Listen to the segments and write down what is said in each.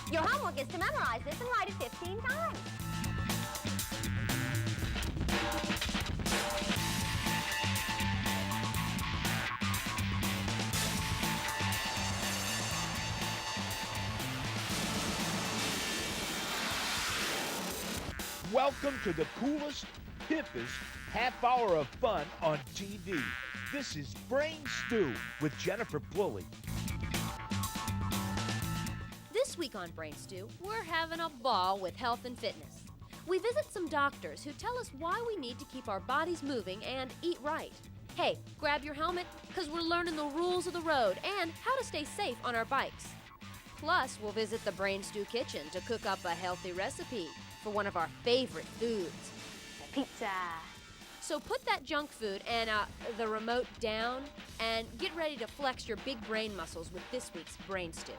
Your homework is to memorize this and write it 15 times. Welcome to the coolest, hippest half hour of fun on TV. This is Brain Stew with Jennifer Pulley. This week on Brain Stew, we're having a ball with health and fitness. We visit some doctors who tell us why we need to keep our bodies moving and eat right. Hey, grab your helmet, because we're learning the rules of the road and how to stay safe on our bikes. Plus, we'll visit the Brain Stew kitchen to cook up a healthy recipe for one of our favorite foods, Pizza. So put that junk food and the remote down and get ready to flex your big brain muscles with this week's Brain Stew.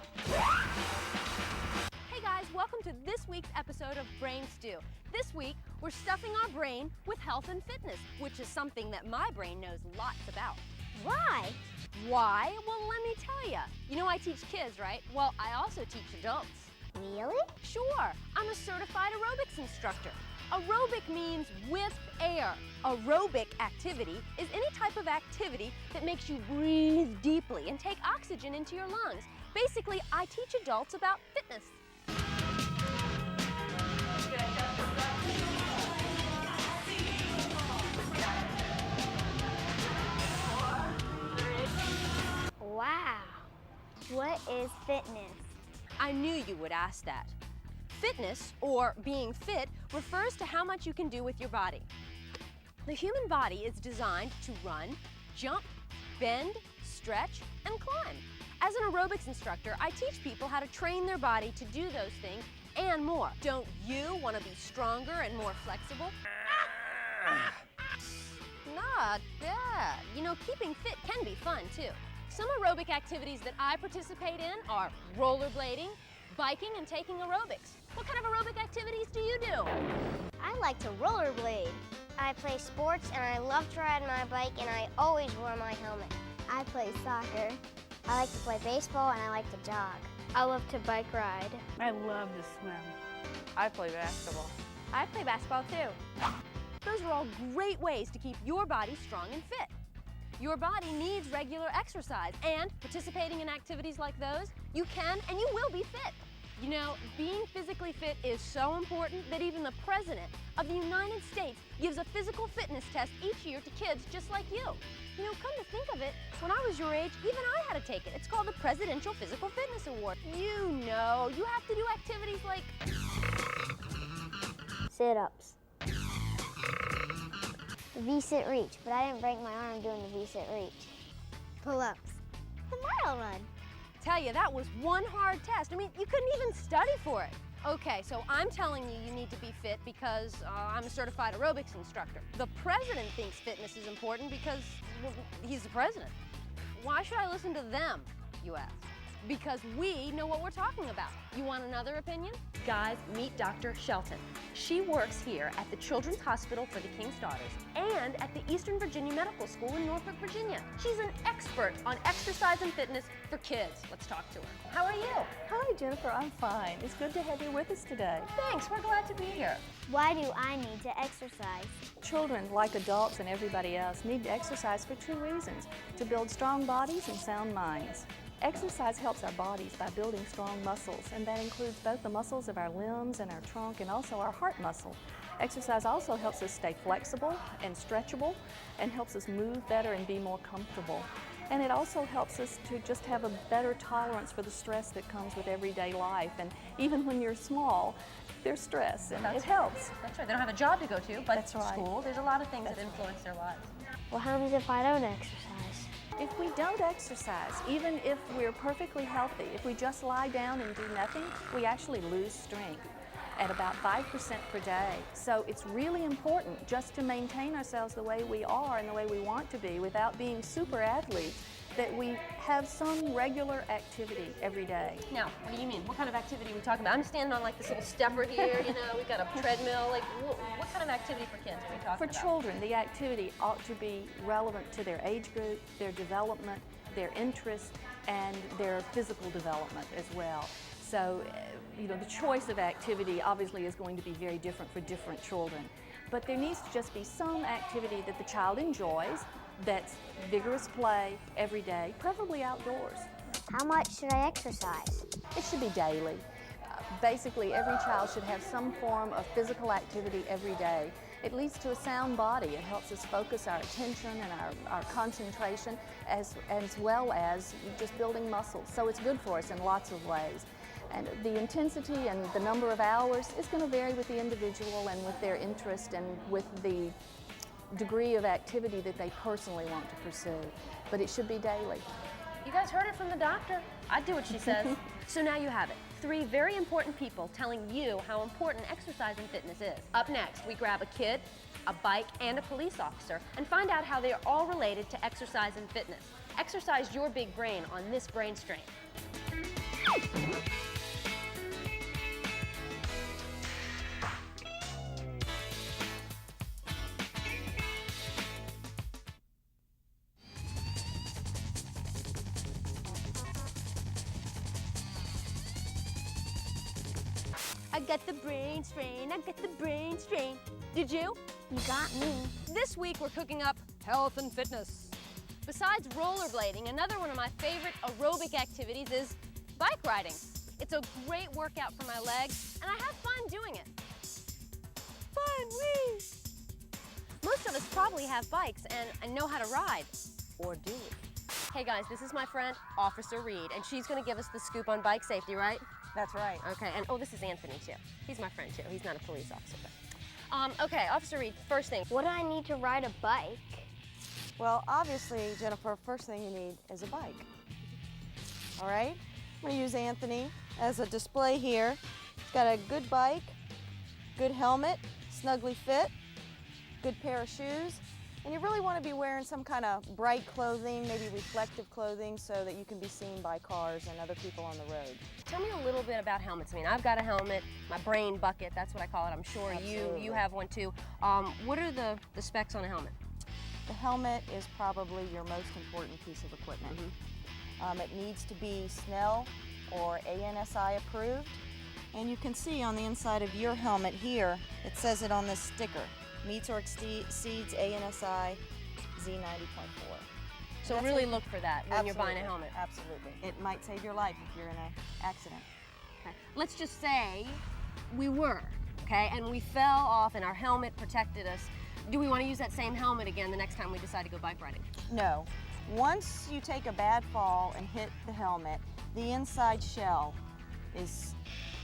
Hey guys, welcome to this week's episode of Brain Stew. This week, we're stuffing our brain with health and fitness, which is something that my brain knows lots about. Why? Why? Well, let me tell you. You know I teach kids, right? Well, I also teach adults. Really? Sure. I'm a certified aerobics instructor. Aerobic means with air. Aerobic activity is any type of activity that makes you breathe deeply and take oxygen into your lungs. Basically, I teach adults about fitness. Wow. What is fitness? I knew you would ask that. Fitness, or being fit, refers to how much you can do with your body. The human body is designed to run, jump, bend, stretch, and climb. As an aerobics instructor, I teach people how to train their body to do those things and more. Don't you want to be stronger and more flexible? Not bad. You know, keeping fit can be fun, too. Some aerobic activities that I participate in are rollerblading, biking, and taking aerobics. What kind of aerobic activities do you do? I like to rollerblade. I play sports and I love to ride my bike and I always wear my helmet. I play soccer. I like to play baseball and I like to jog. I love to bike ride. I love to swim. I play basketball. I play basketball too. Those are all great ways to keep your body strong and fit. Your body needs regular exercise, and participating in activities like those, you can and you will be fit. You know, being physically fit is so important that even the President of the United States gives a physical fitness test each year to kids just like you. You know, come to think of it, when I was your age, even I had to take it. It's called the Presidential Physical Fitness Award. You know, you have to do activities like Sit-ups. V-sit reach, but I didn't break my arm doing the V-sit reach. Pull-ups. The mile run. Tell you, that was one hard test. I mean, you couldn't even study for it. Okay, so I'm telling you you need to be fit because I'm a certified aerobics instructor. The president thinks fitness is important because, well, he's the president. Why should I listen to them, you ask? Because we know what we're talking about. You want another opinion? Guys, meet Dr. Shelton. She works here at the Children's Hospital for the King's Daughters and at the Eastern Virginia Medical School in Norfolk, Virginia. She's an expert on exercise and fitness for kids. Let's talk to her. How are you? Hi, Jennifer. I'm fine. It's good to have you with us today. Thanks. We're glad to be here. Why do I need to exercise? Children, like adults and everybody else, need to exercise for two reasons: to build strong bodies and sound minds. Exercise helps our bodies by building strong muscles, and that includes both the muscles of our limbs and our trunk and also our heart muscle. Exercise also helps us stay flexible and stretchable and helps us move better and be more comfortable. And it also helps us to just have a better tolerance for the stress that comes with everyday life. And even when you're small, there's stress, and it helps. That's right. They don't have a job to go to, but That's right. school, there's a lot of things that influence their lives. What happens if I don't exercise? If we don't exercise, even if we're perfectly healthy, if we just lie down and do nothing, we actually lose strength at about 5% per day. So it's really important just to maintain ourselves the way we are and the way we want to be without being super athletes, that we have some regular activity every day. Now, what do you mean? What kind of activity are we talking about? I'm standing on like this little stepper here, you know, we've got a treadmill. Like, what kind of activity for kids are we talking about? For children, the activity ought to be relevant to their age group, their development, their interest, and their physical development as well. So, the choice of activity obviously is going to be very different for different children. But there needs to just be some activity that the child enjoys, that's vigorous play every day, preferably outdoors. How much should I exercise? It should be daily. Basically, every child should have some form of physical activity every day. It leads to a sound body. It helps us focus our attention and our concentration as well as just building muscles. So it's good for us in lots of ways. And the intensity and the number of hours is going to vary with the individual and with their interest and with the degree of activity that they personally want to pursue. But it should be daily. You guys heard it from the doctor. I do what she says. So now you have it. 3 very important people telling you how important exercise and fitness is. Up next, we grab a kid, a bike, and a police officer and find out how they are all related to exercise and fitness. Exercise your big brain on this Brain Strain. I got the brain strain, I got the brain strain. Did you? You got me. This week we're cooking up health and fitness. Besides rollerblading, another one of my favorite aerobic activities is bike riding. It's a great workout for my legs, and I have fun doing it. Fun, wee! Most of us probably have bikes and know how to ride, or do we? Hey guys, this is my friend, Officer Reed, and she's gonna give us the scoop on bike safety, right? That's right. Okay, and this is Anthony too. He's my friend too. He's not a police officer, but. Okay, Officer Reed, first thing. What do I need to ride a bike? Well, obviously, Jennifer, first thing you need is a bike. All right? I'm gonna use Anthony as a display here. He's got a good bike, good helmet, snugly fit, good pair of shoes, and you really want to be wearing some kind of bright clothing, maybe reflective clothing, so that you can be seen by cars and other people on the road. Tell me a little bit about helmets. I mean, I've got a helmet, my brain bucket, that's what I call it. I'm sure you have one too. What are the specs on a helmet? The helmet is probably your most important piece of equipment. It needs to be Snell or ANSI approved. And you can see on the inside of your helmet here, it says it on this sticker, meets or exceeds ANSI Z90.4. So That's really look for that when you're buying a Absolutely. helmet. Absolutely. It might save your life if you're in an accident. Okay. Let's just say we were, okay, and we fell off and our helmet protected us. Do we want to use that same helmet again the next time we decide to go bike riding? No. Once you take a bad fall and hit the helmet, the inside shell is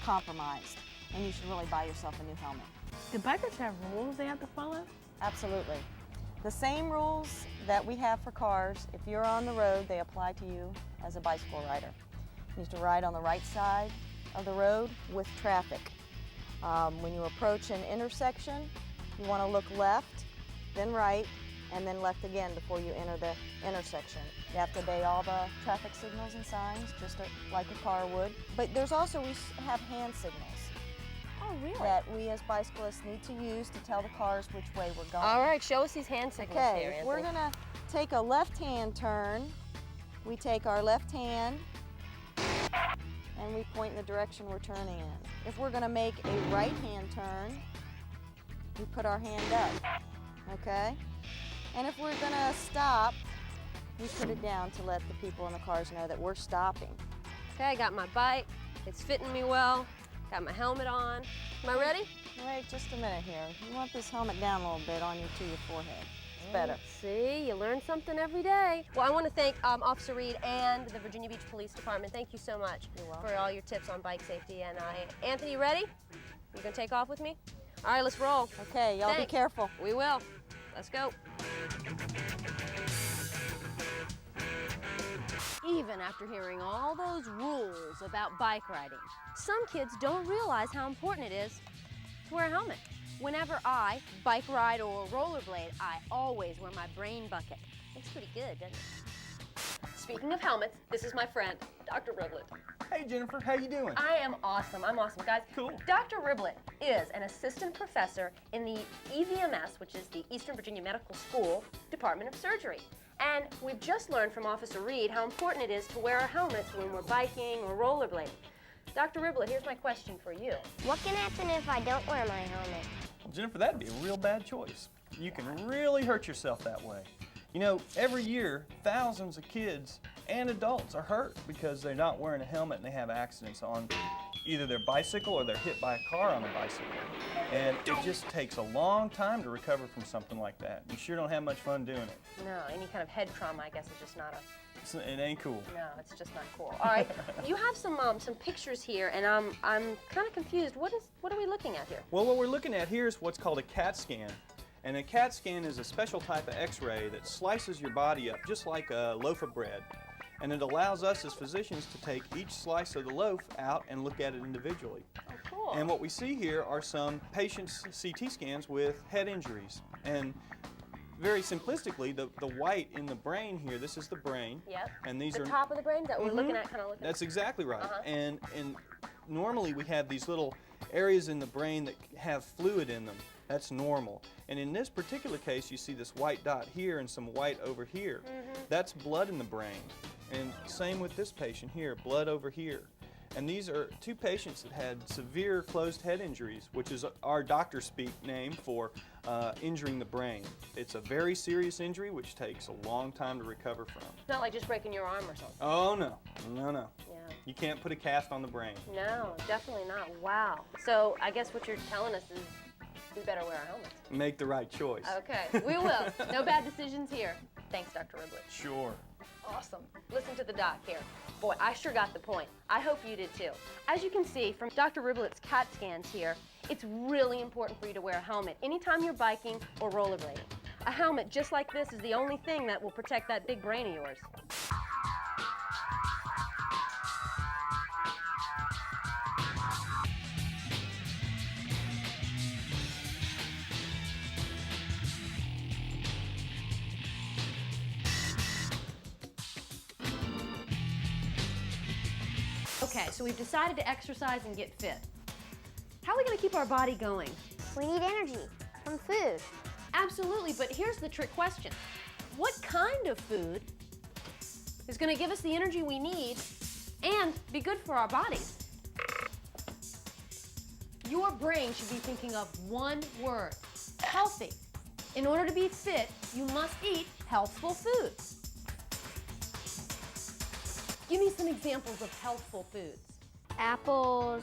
compromised, and you should really buy yourself a new helmet. Do bikers have rules they have to follow? Absolutely. The same rules that we have for cars, if you're on the road, they apply to you as a bicycle rider. You need to ride on the right side of the road with traffic. When you approach an intersection, you want to look left, then right, and then left again before you enter the intersection. You have to obey all the traffic signals and signs, just like a car would. But there's also, we have hand signals. Oh, really? That we as bicyclists need to use to tell the cars which way we're going. All right, show us these hand signals here, Okay, if we're Anthony. gonna take a left-hand turn, we take our left hand and we point in the direction we're turning in. If we're gonna make a right-hand turn, we put our hand up, okay? And if we're gonna stop, we put it down to let the people in the cars know that we're stopping. Okay, I got my bike. It's fitting me well. Got my helmet on. Am I ready? Wait just a minute here. You want this helmet down a little bit on you to your forehead. It's better. See, you learn something every day. Well, I want to thank Officer Reed and the Virginia Beach Police Department. Thank you so much for all your tips on bike safety. And Anthony, you ready? You gonna take off with me? All right, let's roll. Okay, y'all be Thanks. careful. We will. Let's go. Even after hearing all those rules about bike riding, some kids don't realize how important it is to wear a helmet. Whenever I bike ride or rollerblade, I always wear my brain bucket. Looks pretty good, doesn't it? Speaking of helmets, this is my friend, Dr. Riblett. Hey Jennifer, how you doing? I am awesome. I'm awesome, guys. Cool. Dr. Riblett is an assistant professor in the EVMS, which is the Eastern Virginia Medical School Department of Surgery. And we've just learned from Officer Reed how important it is to wear our helmets when we're biking or rollerblading. Dr. Riblet, here's my question for you. What can happen if I don't wear my helmet? Well, Jennifer, that'd be a real bad choice. You can really hurt yourself that way. You know, every year, thousands of kids and adults are hurt because they're not wearing a helmet and they have accidents on either their bicycle or they're hit by a car on a bicycle. And it just takes a long time to recover from something like that. You sure don't have much fun doing it. No, any kind of head trauma, I guess, is just not It ain't cool. no, it's just not cool. All right, you have some pictures here, and I'm kind of confused. What are we looking at here? Well, what we're looking at here is what's called a CAT scan. And a CAT scan is a special type of x-ray that slices your body up just like a loaf of bread. And it allows us as physicians to take each slice of the loaf out and look at it individually. Oh, cool. And what we see here are some patients' CT scans with head injuries. And very simplistically, the white in the brain here, this is the brain. Yep. And these the are top of the brain that we're looking at, kind of looking That's exactly right. Uh-huh. And normally we have these little areas in the brain that have fluid in them. That's normal. And in this particular case, you see this white dot here and some white over here. That's blood in the brain. And same with this patient here, blood over here. And these are two patients that had severe closed head injuries, which is our doctor speak name for injuring the brain. It's a very serious injury which takes a long time to recover from. It's not like just breaking your arm or something. Oh no, no, no. Yeah. You can't put a cast on the brain. No, definitely not. Wow. So I guess what you're telling us is we better wear our helmets. Make the right choice. Okay, we will. No bad decisions here. Thanks, Dr. Riblet. Sure. Awesome. Listen to the doc here. Boy, I sure got the point. I hope you did too. As you can see from Dr. Riblet's CAT scans here, it's really important for you to wear a helmet anytime you're biking or rollerblading. A helmet just like this is the only thing that will protect that big brain of yours. Okay, so we've decided to exercise and get fit. How are we going to keep our body going? We need energy from food. Absolutely, but here's the trick question. What kind of food is going to give us the energy we need and be good for our bodies? Your brain should be thinking of one word, healthy. In order to be fit, you must eat healthful foods. Give me some examples of healthful foods. Apples,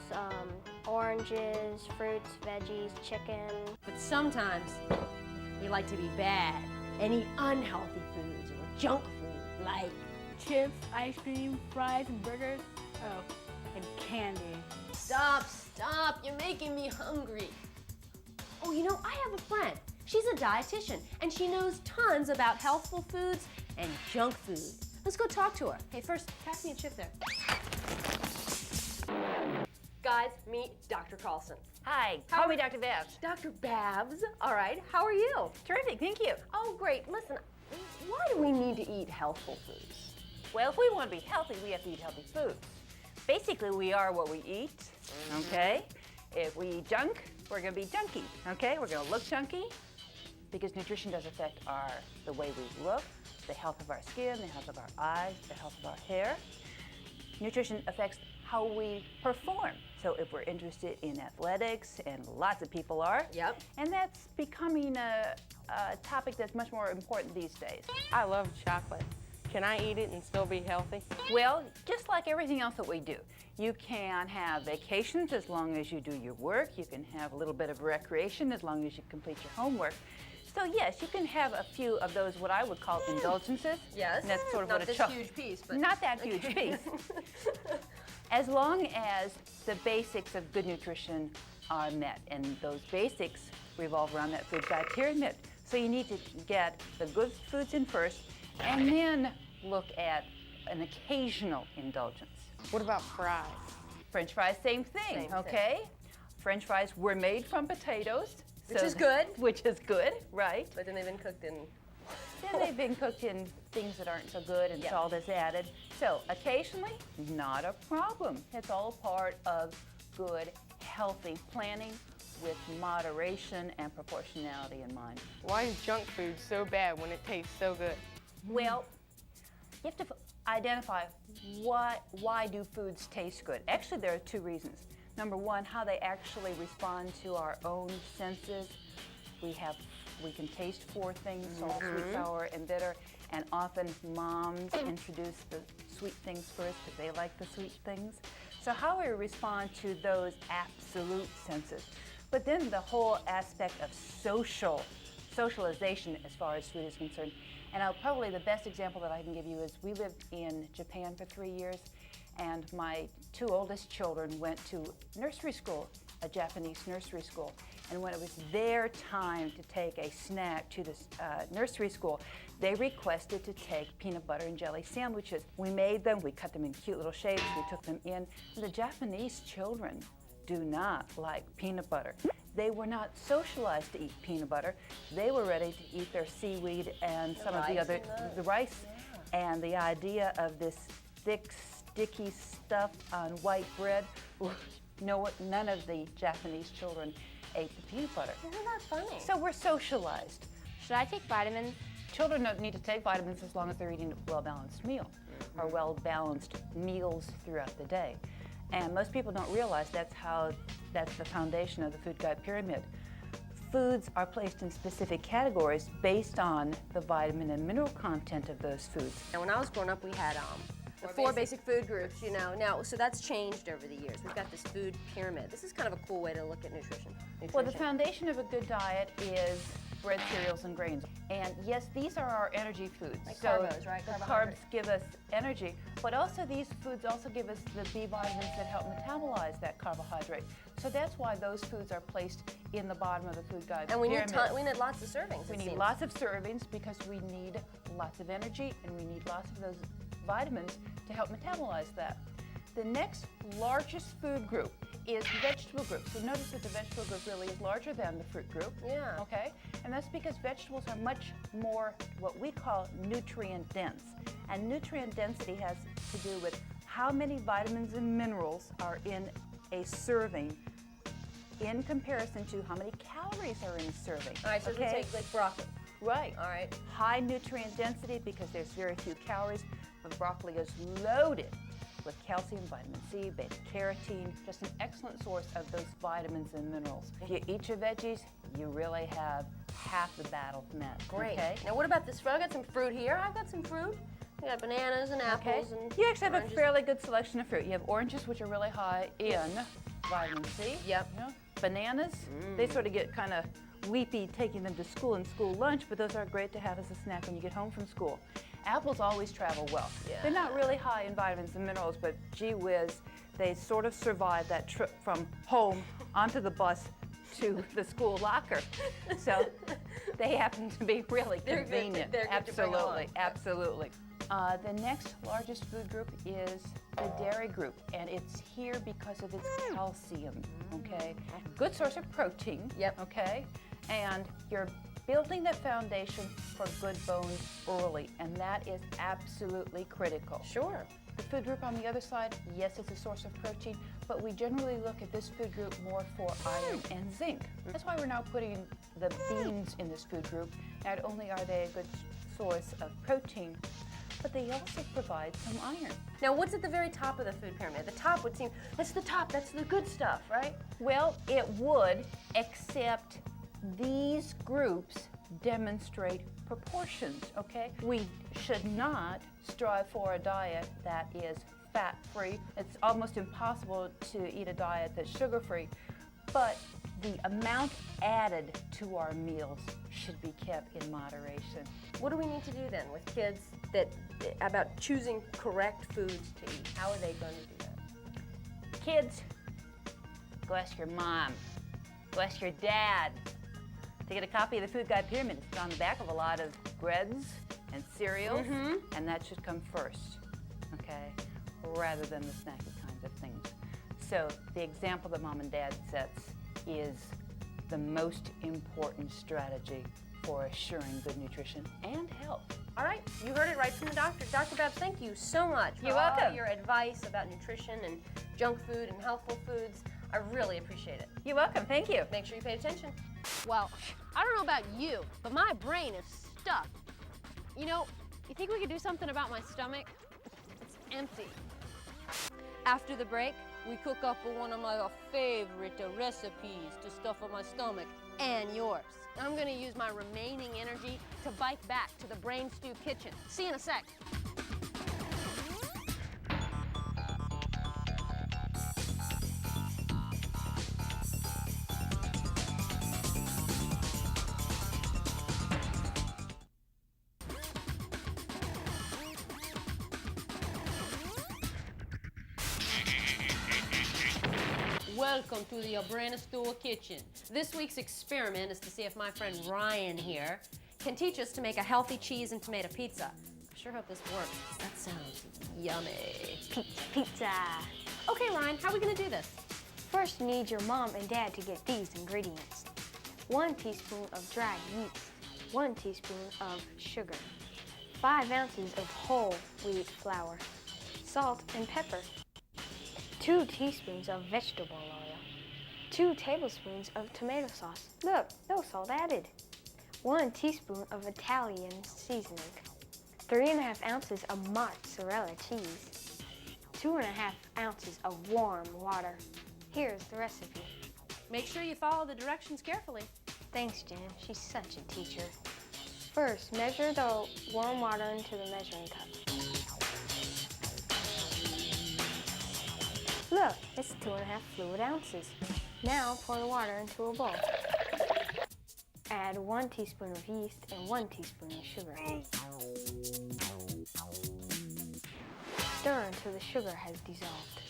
oranges, fruits, veggies, chicken. But sometimes we like to be bad and eat unhealthy foods or junk food like Chips, ice cream, fries, and burgers. Oh, and candy. Stop, you're making me hungry. Oh, you know, I have a friend. She's a dietitian and she knows tons about healthful foods and junk food. Let's go talk to her. Hey, first, pass me a chip there. Guys, meet Dr. Carlson. Hi, call me Dr. Babs. Dr. Babs, all right, how are you? Terrific, thank you. Oh, great. Listen, why do we need to eat healthful foods? Well, if we want to be healthy, we have to eat healthy foods. Basically, we are what we eat, okay? If we eat junk, we're going to be junky, okay? We're going to look junky because nutrition does affect the way we look, the health of our skin, the health of our eyes, the health of our hair. Nutrition affects how we perform. So if we're interested in athletics, and lots of people are, Yep. and that's becoming a topic that's much more important these days. I love chocolate. Can I eat it and still be healthy? Well, just like everything else that we do, you can have vacations as long as you do your work. You can have a little bit of recreation as long as you complete your homework. So yes, you can have a few of those what I would call indulgences. Yes. And that's sort of Not what this a huge piece, but not that huge piece. As long as the basics of good nutrition are met, and those basics revolve around that food diet pyramid. So you need to get the good foods in first, and then look at an occasional indulgence. What about fries? French fries, same thing, Same okay? French fries were made from potatoes. Which is good. Which is good, right? But then they've been cooked in... Then they've been cooked in things that aren't so good and salt is added. So occasionally, not a problem. It's all part of good, healthy planning with moderation and proportionality in mind. Why is junk food so bad when it tastes so good? Well, you have to identify why do foods taste good. Actually, there are two reasons. Number one, how they actually respond to our own senses. We can taste four things: salt, sweet, sour, and bitter. And often moms introduce the sweet things first because they like the sweet things. So how we respond to those absolute senses. But then the whole aspect of socialization as far as food is concerned. And probably the best example that I can give you is we lived in Japan for 3 years, and my two oldest children went to nursery school, a Japanese nursery school. And when it was their time to take a snack to this nursery school, they requested to take peanut butter and jelly sandwiches. We made them, we cut them in cute little shapes, we took them in. The Japanese children do not like peanut butter. They were not socialized to eat peanut butter. They were ready to eat their seaweed and some of the other, the rice. Yeah. And the idea of this thick, sticky stuff on white bread, none of the Japanese children ate the peanut butter. Isn't that funny? So we're socialized. Should I take vitamins? Children don't need to take vitamins as long as they're eating a well-balanced meal or well-balanced meals throughout the day. And most people don't realize that's the foundation of the food guide pyramid. Foods are placed in specific categories based on the vitamin and mineral content of those foods. And when I was growing up, we had the four basic food groups, you know. Now, so that's changed over the years. We've got this food pyramid. This is kind of a cool way to look at nutrition. Well, the foundation of a good diet is bread, cereals, and grains. And yes, these are our energy foods. Like carbs, right? The carbs give us energy, but also these foods also give us the B vitamins that help metabolize that carbohydrate. So that's why those foods are placed in the bottom of the food guide and we pyramid. We need lots of servings. We need lots of servings because we need lots of energy and we need lots of those vitamins to help metabolize that. The next largest food group is vegetable group. So notice that the vegetable group really is larger than the fruit group. Yeah. Okay? And that's because vegetables are much more what we call nutrient dense. And nutrient density has to do with how many vitamins and minerals are in a serving in comparison to how many calories are in a serving. All right, so we take like broccoli. Right. All right. High nutrient density because there's very few calories, but broccoli is loaded with calcium, vitamin C, beta carotene, just an excellent source of those vitamins and minerals. If you eat your veggies, you really have half the battle met. Great. Okay? Now what about this fruit? I got some fruit here. I've got some fruit. We got bananas and apples and you actually have oranges. a fairly good selection of fruit. You have oranges, which are really high in vitamin C. Yep. You know, bananas, they sort of get kind of weepy taking them to school and school lunch, but those are great to have as a snack when you get home from school. Apples always travel well. Yeah. They're not really high in vitamins and minerals, but gee whiz, they sort of survive that trip from home onto the bus to the school locker. So they happen to be really convenient. They're good to bring along. Absolutely. The next largest food group is the dairy group, and it's here because of its calcium, okay? Good source of protein, okay? And you're building the foundation for good bones early, and that is absolutely critical. Sure. The food group on the other side, yes, it's a source of protein, but we generally look at this food group more for iron and zinc. That's why we're now putting the beans in this food group. Not only are they a good source of protein, but they also provide some iron. Now, what's at the very top of the food pyramid? The top would seem, that's the top, that's the good stuff, right? Well, it would, except these groups demonstrate proportions, okay? We should not strive for a diet that is fat-free. It's almost impossible to eat a diet that's sugar-free, but the amount added to our meals should be kept in moderation. What do we need to do then with kids about choosing correct foods to eat? How are they going to do that? Kids, go ask your mom, go ask your dad to get a copy of the Food Guide Pyramid. It's on the back of a lot of breads and cereals, and that should come first, okay, rather than the snacky kinds of things. So the example that mom and dad sets is the most important strategy for assuring good nutrition and health. All right, you heard it right from the doctor. Dr. Babs, thank you so much for You're all welcome. your advice about nutrition and junk food and healthful foods. I really appreciate it. You're welcome, thank you. Make sure you pay attention. Well, I don't know about you, but my brain is stuffed. You know, you think we could do something about my stomach? empty. After the break, we cook up one of my favorite recipes to stuff up my stomach and yours. I'm gonna use my remaining energy to bike back to the Brain Stew kitchen. See you in a sec. Welcome to the Brain Stew kitchen. This week's experiment is to see if my friend Ryan here can teach us to make a healthy cheese and tomato pizza. I sure hope this works. That sounds yummy. Pizza. Okay, Ryan, how are we gonna do this? First, you need your mom and dad to get these ingredients. 1 teaspoon of dried yeast, 1 teaspoon of sugar, 5 ounces of whole wheat flour, salt and pepper, 2 teaspoons of vegetable oil, 2 tablespoons of tomato sauce. Look, no salt added. 1 teaspoon of Italian seasoning, 3½ ounces of mozzarella cheese, 2½ ounces of warm water. Here's the recipe. Make sure you follow the directions carefully. Thanks, Jen. She's such a teacher. First, measure the warm water into the measuring cup. Look, it's 2½ fluid ounces. Now pour the water into a bowl. Add 1 teaspoon of yeast and 1 teaspoon of sugar. Stir until the sugar has dissolved.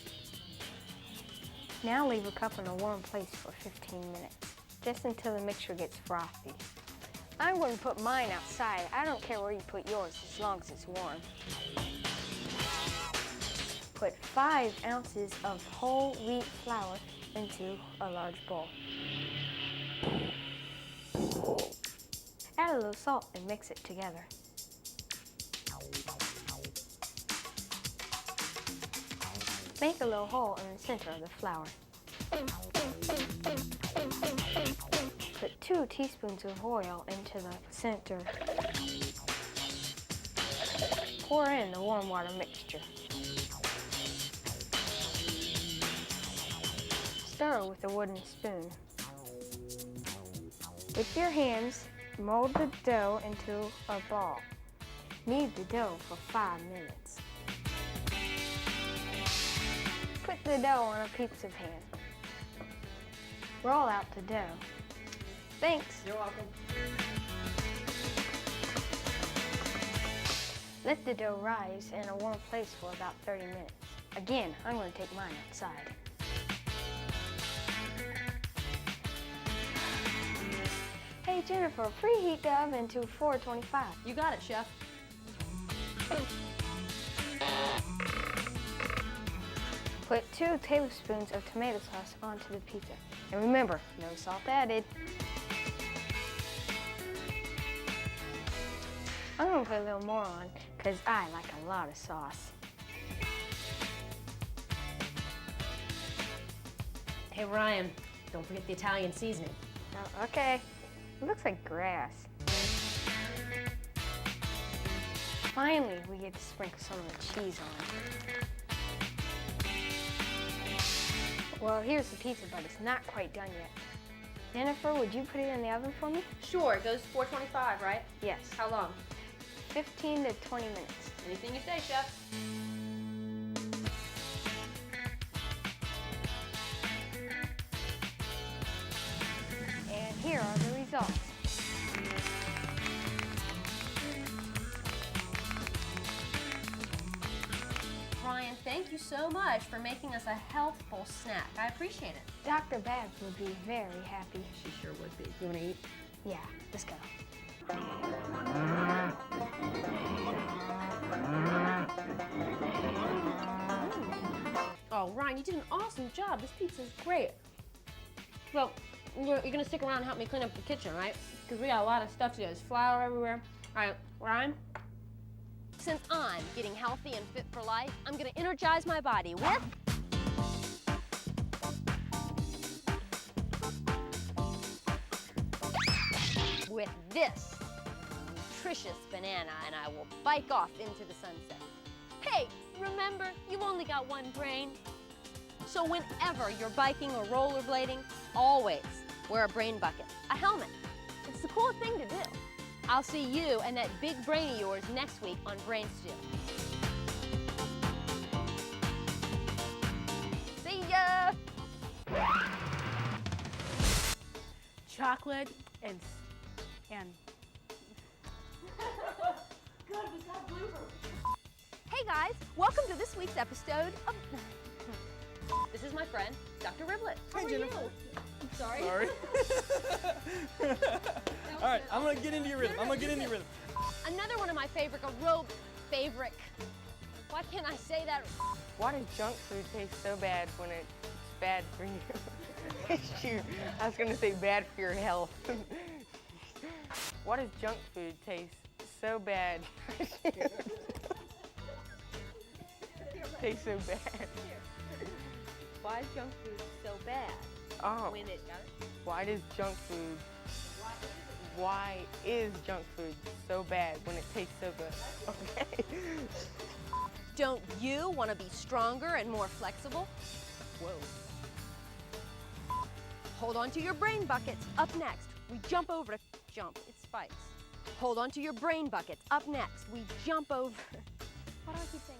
Now leave a cup in a warm place for 15 minutes, just until the mixture gets frothy. I'm going to put mine outside. I don't care where you put yours as long as it's warm. Put 5 ounces of whole wheat flour into a large bowl. Add a little salt and mix it together. Make a little hole in the center of the flour. Put 2 teaspoons of oil into the center. Pour in the warm water mixture. Stir with a wooden spoon. With your hands, mold the dough into a ball. Knead the dough for 5 minutes. Put the dough on a pizza pan. Roll out the dough. Thanks. You're welcome. Let the dough rise in a warm place for about 30 minutes. Again, I'm going to take mine outside. Hey Jennifer, preheat the oven to 425. You got it, Chef. Put 2 tablespoons of tomato sauce onto the pizza. And remember, no salt added. I'm gonna put a little more on because I like a lot of sauce. Hey, Ryan, don't forget the Italian seasoning. Oh, okay. It looks like grass. Finally, we get to sprinkle some of the cheese on. Well, here's the pizza, but it's not quite done yet. Jennifer, would you put it in the oven for me? Sure, it goes 425, right? Yes. How long? 15 to 20 minutes. Anything you say, Chef. And here are the results. Ryan, thank you so much for making us a healthful snack. I appreciate it. Dr. Babs would be very happy. She sure would be. You want to eat? Yeah, let's go. Oh, Ryan, you did an awesome job. This pizza is great. Well, you're going to stick around and help me clean up the kitchen, right? Because we got a lot of stuff to do. There's flour everywhere. All right, Ryan? Since I'm getting healthy and fit for life, I'm going to energize my body with this nutritious banana, and I will bike off into the sunset. Hey, remember, you've only got one brain. So whenever you're biking or rollerblading, always wear a brain bucket, a helmet. It's the coolest thing to do. I'll see you and that big brain of yours next week on Brain Stew. See ya! Chocolate and Hey guys, welcome to this week's episode of... This is my friend, Dr. Riblet. Hey, Jennifer. Sorry. Sorry. All right, I'm gonna get into your rhythm. Another one of my favorite, favorite. Why can't I say that? Why does junk food taste so bad when it's bad for you? Shoot, I was gonna say bad for your health. Why does junk food taste so bad? Tastes so bad. Why is junk food so bad? Oh. When it got it? Why does junk food? Why is junk food so bad when it tastes so good? Okay. Don't you want to be stronger and more flexible? Whoa. Hold on to your brain buckets. Up next, we jump over to jump. It spikes. Hold on to your brain buckets. Up next, we jump over. Why do I keep saying